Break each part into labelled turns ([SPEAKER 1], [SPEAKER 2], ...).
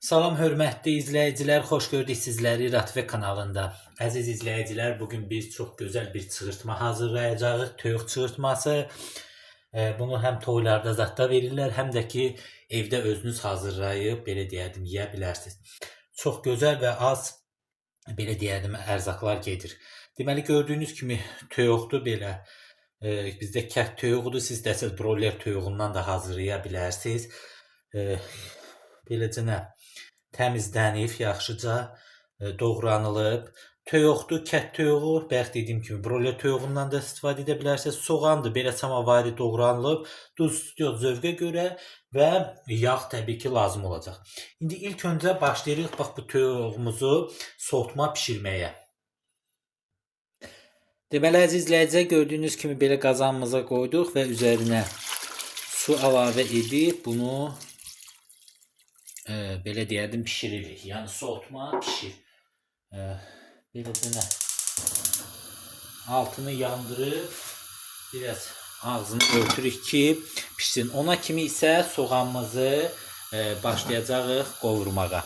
[SPEAKER 1] Salam hörmətli izləyicilər, xoş gördük sizləri Ratve kanalında. Əziz izləyicilər, bugün biz çox gözəl bir çığırtma hazırlayacağıq. Toyuq çığırtması. Bunu həm toylarda zətdə verirlər, həm də ki evdə özünüz hazırlayıb belə deyədim yeyə bilərsiniz. Çox gözəl və az belə deyədim ərzaqlar gedir. Deməli gördüyünüz kimi toyuqdur belə. Bizdə kət toyuğudur, siz də broiler toyuğundan da hazırlaya bilərsiniz. Beləcə nə? Təmizlənib, yaxşıca doğranılıb. Toyuqdur, kət toyuğu, bayaq dediyim kimi broiler toyuğundan da istifadə edə bilərsiniz. Soğandır, belə çamavari doğranılıb. Duz, zövqə görə və yağ təbii ki lazım olacaq. İndi ilk öncə başlayırıq bax bu toyuğumuzu soğutma bişirməyə. Deməli əziz izləyicilər, gördüyünüz kimi belə qazanımıza qoyduq və üzərinə su əlavə edib bunu belə deyədim pişiririk. Yəni soğutma pişir. Beləcə nə? Altını yandırıb biraz ağzını örtürük ki pişsin. Ona kimi isə soğanımızı başlayacağıq qovurmağa.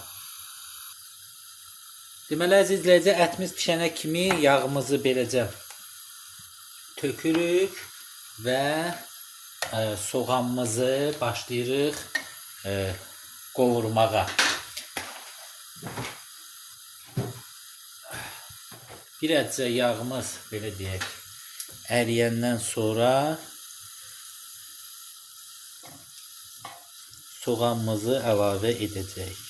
[SPEAKER 1] Deməli əziz izləyicilər, ətimiz pişənə kimi yağımızı beləcə tökürük və soğanımızı başlayırıq qovurmağa. Birazca yağımız belə deyək əriyəndən sonra soğanımızı əlavə edəcəyik.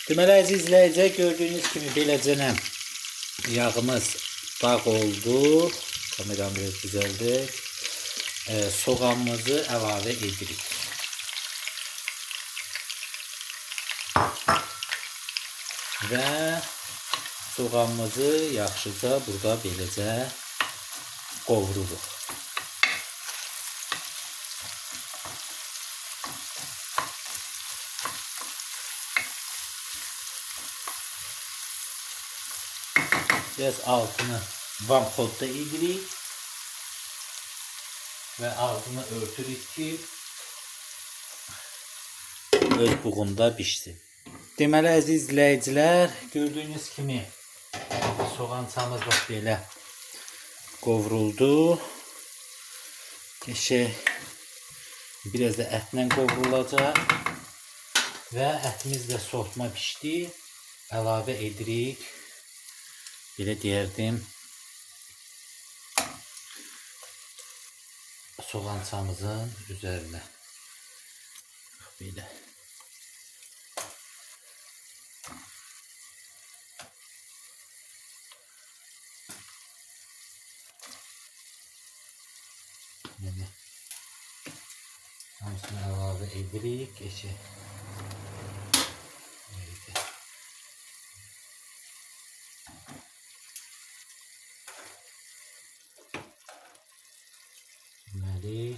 [SPEAKER 1] Deməli əziz izləyicilər, gördüyünüz kimi beləcə yağımız dağ oldu. Kameram biraz düzəldir. Soğanımızı əlavə edirik. Və soğanımızı yaxşıca burada beləcə qovururuq. Biraz altını vamxodda edirik. Və ağzını örtürük ki öz buğunda pişsin. Deməli əziz izləyicilər, gördüyünüz kimi soğançamız bax belə qovruldu. Qəşəng biraz da ətlə qovrulacaq və ətimiz də soğutma pişdi. Əlavə edirik. Belə deyərdim soğançamızın üzərinə. Belə. Yəni hamısını əlavə edirik. Deməli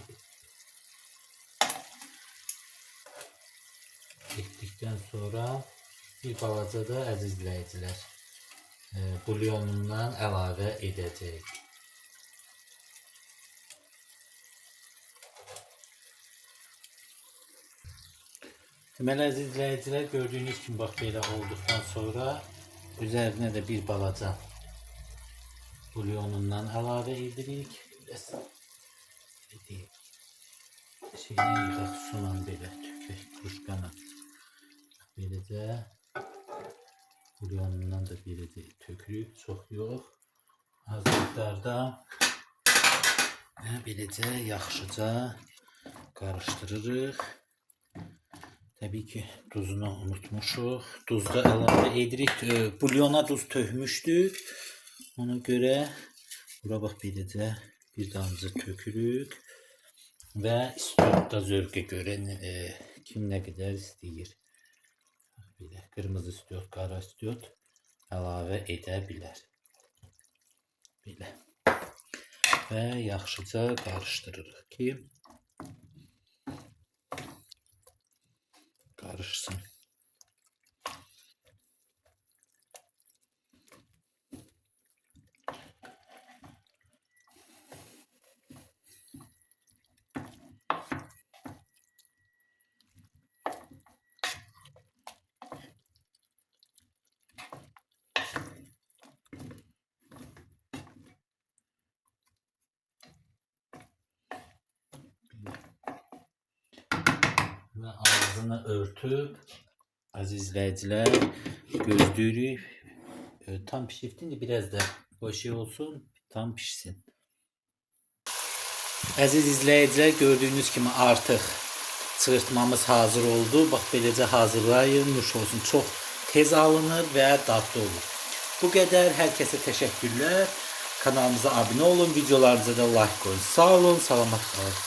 [SPEAKER 1] etdikdən sonra bir balaca da əziz izləyicilər bulyonundan əlavə edəcəyik. Deməli əziz izləyicilər, gördüyünüz kimi bax belə olduqdan sonra üzərinə də bir balaca bulyonundan əlavə edirik. Şeyini yığaq sula belə tökək krujkana. Beləcə bulyonundan da beləcə tökürük, çox yox. Az miqdarda beləcə yaxşıca qarışdırırıq. Təbii ki duzunu unutmuşuq. Duz da əlavə edirik. Bulyona duz tökmüşdük. Ona görə bura bax beləcə bir damcı tökürük. Və istiot da zövqə görə kim nə qədər istəyir. Belə qırmızı istiot, qara istiot əlavə edə bilər. Belə. Və yaxşıca qarışdırırıq ki qarışsın. Şöyle ağzını örtüp aziz izleyiciler gözlüğü tam pişirtince biraz da boş olsun, tam pişsin. Aziz izleyiciler gördüğünüz gibi artık çığırtmamız hazır oldu. Bak böylece hazırlayın, nuş olsun. Çok tez alınır ve tatlı olur. Bu kadar. Herkese teşekkürler. Kanalımıza abone olun. Videolarımıza da like koyun. Sağ olun. Selamat kalın.